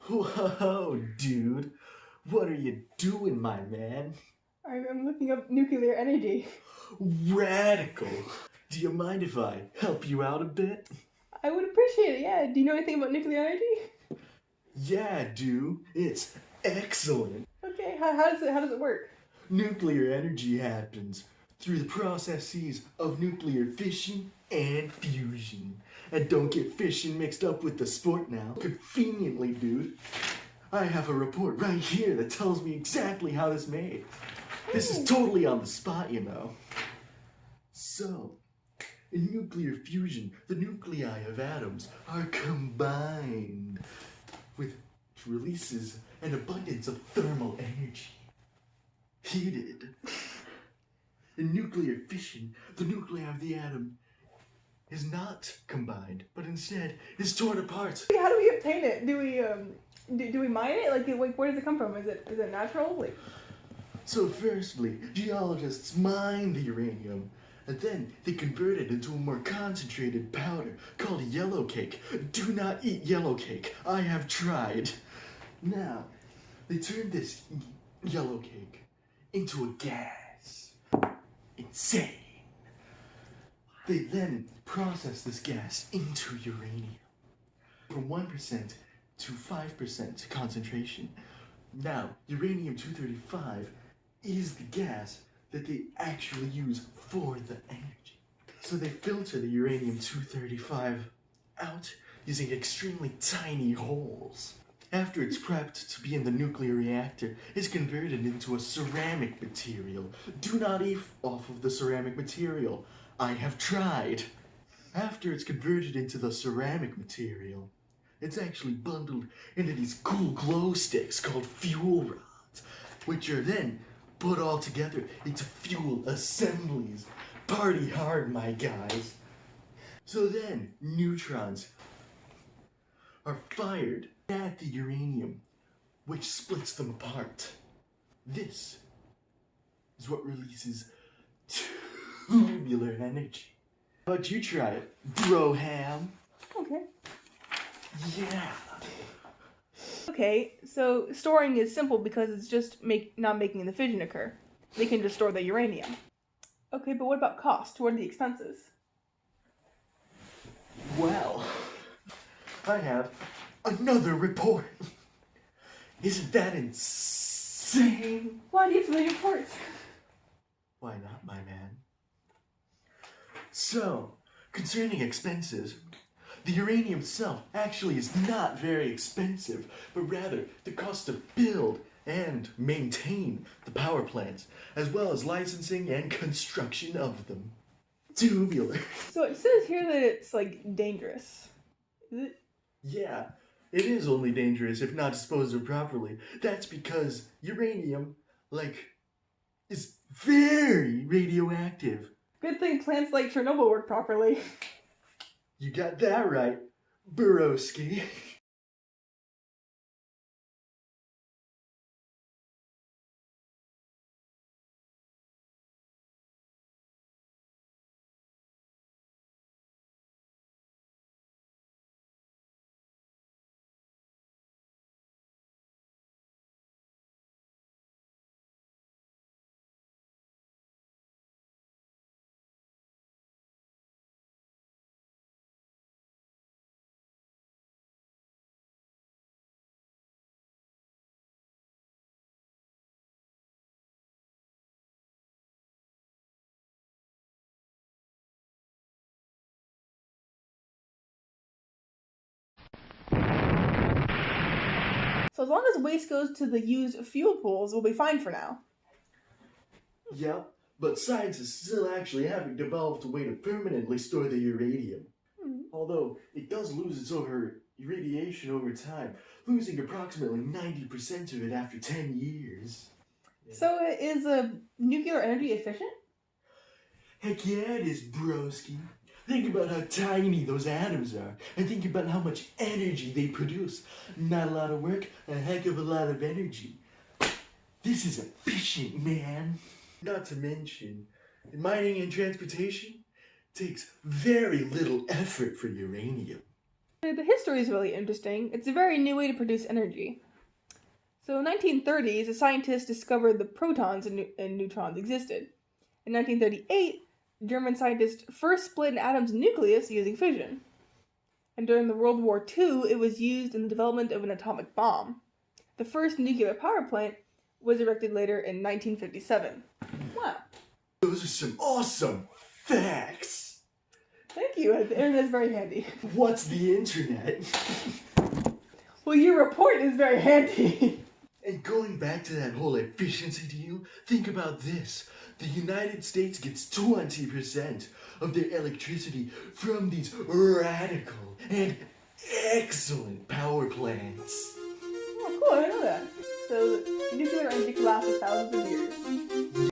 Whoa, dude. What are you doing, my man? I'm looking up nuclear energy. Radical. Do you mind if I help you out a bit? I would appreciate it, yeah. Do you know anything about nuclear energy? Yeah, dude. It's excellent. Okay, how does it work? Nuclear energy happens through the processes of nuclear fission and fusion. And don't get fission mixed up with the sport now. Conveniently, dude. I have a report right here that tells me exactly how this made. This is totally on the spot, you know. So, in nuclear fusion, the nuclei of atoms are combined, which releases an abundance of thermal energy. Heated. In nuclear fission, the nuclei of the atom is not combined, but instead is torn apart. How do we obtain it? Do we mine it? Like where does it come from? Is it natural? Like, So firstly, geologists mine the uranium, and then they convert it into a more concentrated powder called yellow cake. Do not eat yellow cake. I have tried. Now, they turn this yellow cake into a gas. Insane. They then process this gas into uranium from 1% to 5% concentration. Now, uranium-235 is the gas that they actually use for the energy. So they filter the uranium-235 out using extremely tiny holes. After it's prepped to be in the nuclear reactor, it's converted into a ceramic material. Do not eat off of the ceramic material. I have tried. After it's converted into the ceramic material, it's actually bundled into these cool glow sticks called fuel rods, which are then put all together into fuel assemblies. Party hard, my guys. So then, neutrons are fired at the uranium, which splits them apart. This is what releases tubular energy. How about you try it, bro ham? okay. Yeah. Okay, so storing is simple because it's just not making the fission occur. They can just store the uranium. Okay, but what about cost? What are the expenses? Well, I have another report. Isn't that insane? Why do you have so many reports? Why not, my man? So, concerning expenses, the uranium itself actually is not very expensive, but rather the cost to build and maintain the power plants, as well as licensing and construction of them. Tubular. So it says here that it's like dangerous. Is it? Yeah, it is only dangerous if not disposed of properly. That's because uranium, is very radioactive. Good thing plants like Chernobyl work properly. You got that right, Burowski. So as long as waste goes to the used fuel pools, we'll be fine for now. Yep, but scientists still actually haven't developed a way to permanently store the uranium. Although it does lose its irradiation over time, losing approximately 90% of it after 10 years. So is nuclear energy efficient? Heck yeah, it is, broski. Think about how tiny those atoms are, and think about how much energy they produce. Not a lot of work, a heck of a lot of energy. This is efficient, man. Not to mention, mining and transportation takes very little effort for uranium. The history is really interesting. It's a very new way to produce energy. So in the 1930s, a scientist discovered the protons and neutrons existed. In 1938, German scientists first split an atom's nucleus using fission. And during the World War II, it was used in the development of an atomic bomb. The first nuclear power plant was erected later in 1957. Wow. Those are some awesome facts. Thank you. The internet is very handy. What's the internet? Well, your report is very handy. And going back to that whole efficiency deal, think about this. The United States gets 20% of their electricity from these radical and excellent power plants. Oh, cool. I didn't know that. So nuclear energy could last for thousands of years.